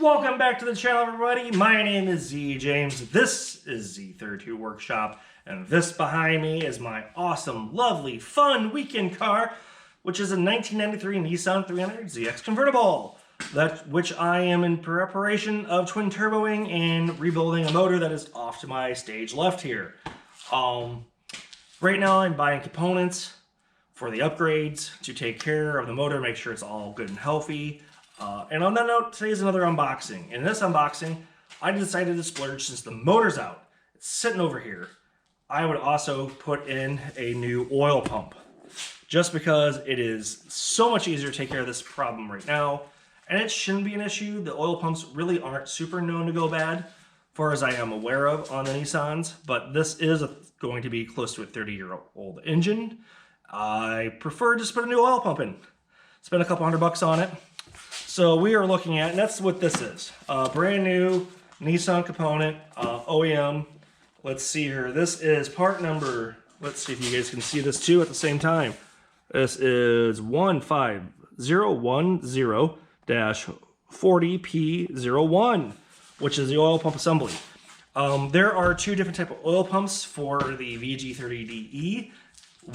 Welcome back to the channel, everybody. My name is Z James. This is Z32 Workshop, and this behind me is my awesome, lovely, fun weekend car, which is a 1993 Nissan 300ZX convertible, which I am in preparation of twin turboing and rebuilding a motor that is off to my stage left here. Right now I'm buying components for the upgrades to take care of the motor, make sure it's all good and healthy. And on that note, today's another unboxing. In this unboxing, I decided to splurge since the motor's out. It's sitting over here. I would also put in a new oil pump, just because it is so much easier to take care of this problem right now. And it shouldn't be an issue. The oil pumps really aren't super known to go bad, as far as I am aware of on the Nissans. But this is going to be close to a 30-year-old engine. I prefer just put a new oil pump in. Spend a couple $100 on it. So we are looking at, and that's what this is, brand new Nissan component, OEM. Let's see here. This is part number, let's see if you guys can see this too at the same time. This is 15010-40P01, which is the oil pump assembly. There are two different types of oil pumps for the VG30DE,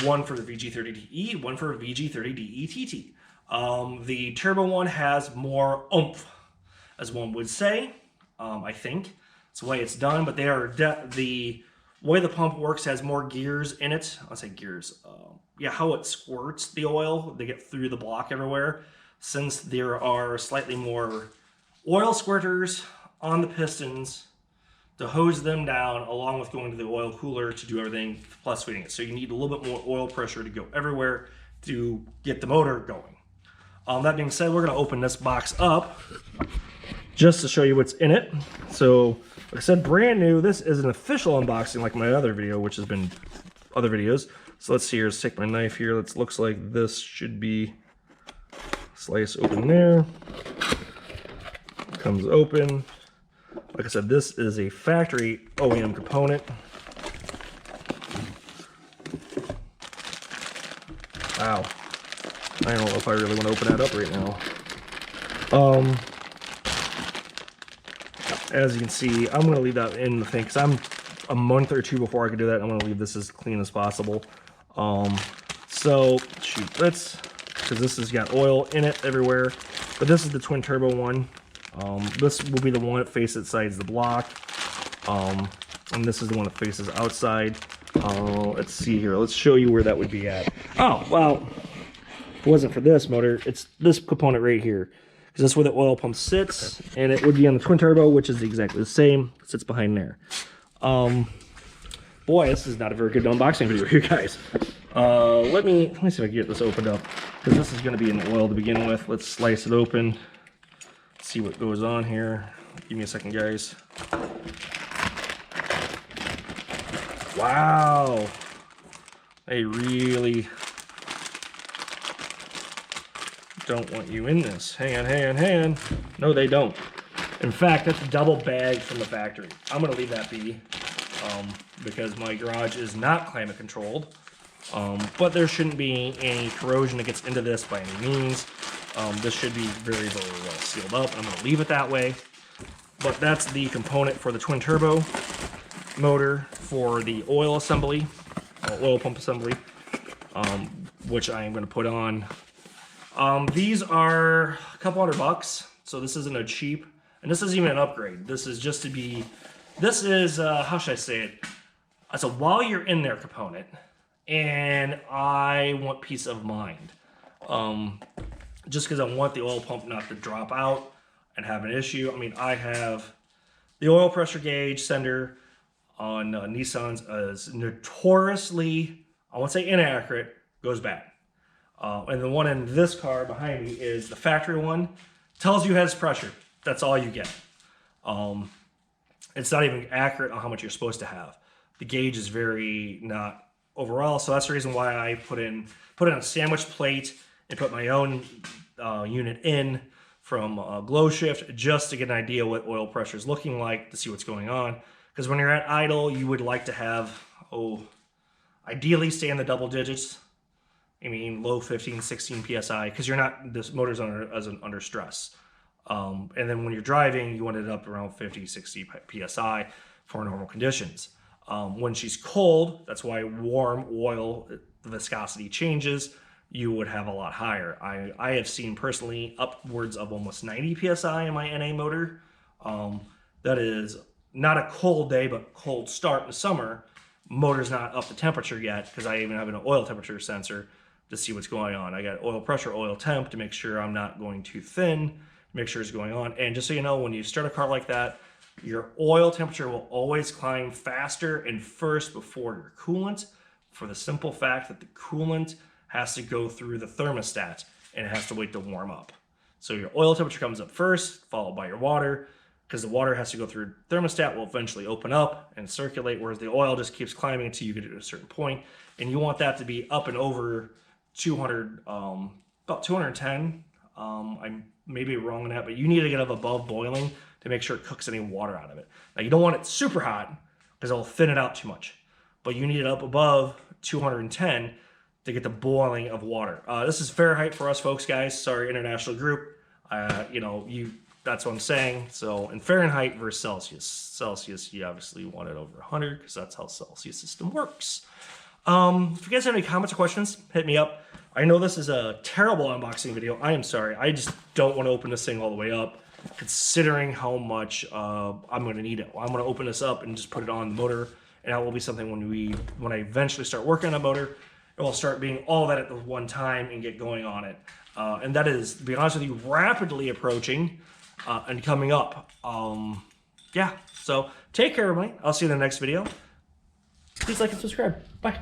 one for the VG30DE, one for VG30DETT. The turbo one has more oomph, as one would say. I think it's the way it's done, but they are the way the pump works has more gears in it. I'll say gears. Yeah, how it squirts the oil, they get through the block everywhere. Since there are slightly more oil squirters on the pistons to hose them down, along with going to the oil cooler to do everything plus feeding it. So you need a little bit more oil pressure to go everywhere to get the motor going. That being said, we're going to open this box up just to show you what's in it. So, like I said, brand new. This is an official unboxing like my other video, which has been other videos. So let's see here. Let's take my knife here. Looks like this should be slice open there. Comes open. Like I said, this is a factory OEM component. Wow. I don't know if I really want to open that up right now. As you can see, I'm going to leave that in the thing because I'm a month or two before I can do that. I'm going to leave this as clean as possible. So shoot, because this has got oil in it everywhere. But this is the twin turbo one. This will be the one that faces sides the block. And this is the one that faces outside. Let's see here. Let's show you where that would be at. Oh, well. If it wasn't for this motor, it's this component right here, because that's where the oil pump sits, and it would be on the twin turbo, which is exactly the same. It sits behind there. Boy, this is not a very good unboxing video here, guys. Let me see if I can get this opened up, because this is going to be in the oil to begin with. Let's slice it open, see what goes on here. Give me a second, guys. Wow, they really don't want you in this. Hang on. No, they don't. In fact, that's a double bag from the factory. I'm going to leave that be because my garage is not climate controlled. But there shouldn't be any corrosion that gets into this by any means. This should be very, very well sealed up. I'm going to leave it that way. But that's the component for the twin turbo motor for the oil assembly, oil pump assembly, which I am going to put on. These are a couple $100, so this isn't a cheap, and this isn't even an upgrade. This is just to be, this is, how should I say it? It's a while you're in there component, and I want peace of mind. Just because I want the oil pump not to drop out and have an issue. I mean, I have the oil pressure gauge sender on Nissans is notoriously, I won't say inaccurate, goes bad. And the one in this car behind me is the factory one. Tells you it has pressure. That's all you get. It's not even accurate on how much you're supposed to have. The gauge is very not overall, so that's the reason why I put in a sandwich plate and put my own unit in from Glow Shift just to get an idea what oil pressure is looking like, to see what's going on. Because when you're at idle, you would like to have, ideally stay in the double digits. I mean, low 15, 16 PSI, because you're not, this motor's under stress. And then when you're driving, you want it up around 50, 60 PSI for normal conditions. When she's cold, that's why warm oil, the viscosity changes, you would have a lot higher. I have seen personally upwards of almost 90 PSI in my NA motor. That is not a cold day, but cold start in the summer. Motor's not up to temperature yet because I even have an oil temperature sensor to see what's going on. I got oil pressure, oil temp to make sure I'm not going too thin, make sure it's going on. And just so you know, when you start a car like that, your oil temperature will always climb faster and first before your coolant, for the simple fact that the coolant has to go through the thermostat and it has to wait to warm up. So your oil temperature comes up first, followed by your water, because the water has to go through thermostat, will eventually open up and circulate, whereas the oil just keeps climbing until you get to a certain point. And you want that to be up and over 200, about 210. I may be wrong on that, but you need to get up above boiling to make sure it cooks any water out of it. Now, you don't want it super hot because it'll thin it out too much, but you need it up above 210 to get the boiling of water. This is Fahrenheit for us folks, guys. Sorry, international group. That's what I'm saying. So in Fahrenheit versus Celsius, you obviously want it over 100 because that's how Celsius system works. If you guys have any comments or questions, hit me up. I know this is a terrible unboxing video. I am sorry. I just don't want to open this thing all the way up, considering how much I'm going to need it. I'm going to open this up and just put it on the motor, and that will be something when I eventually start working on a motor, it will start being all that at the one time and get going on it. And that is, to be honest with you, rapidly approaching and coming up. Yeah, so take care, everybody. I'll see you in the next video. Please like and subscribe. Bye.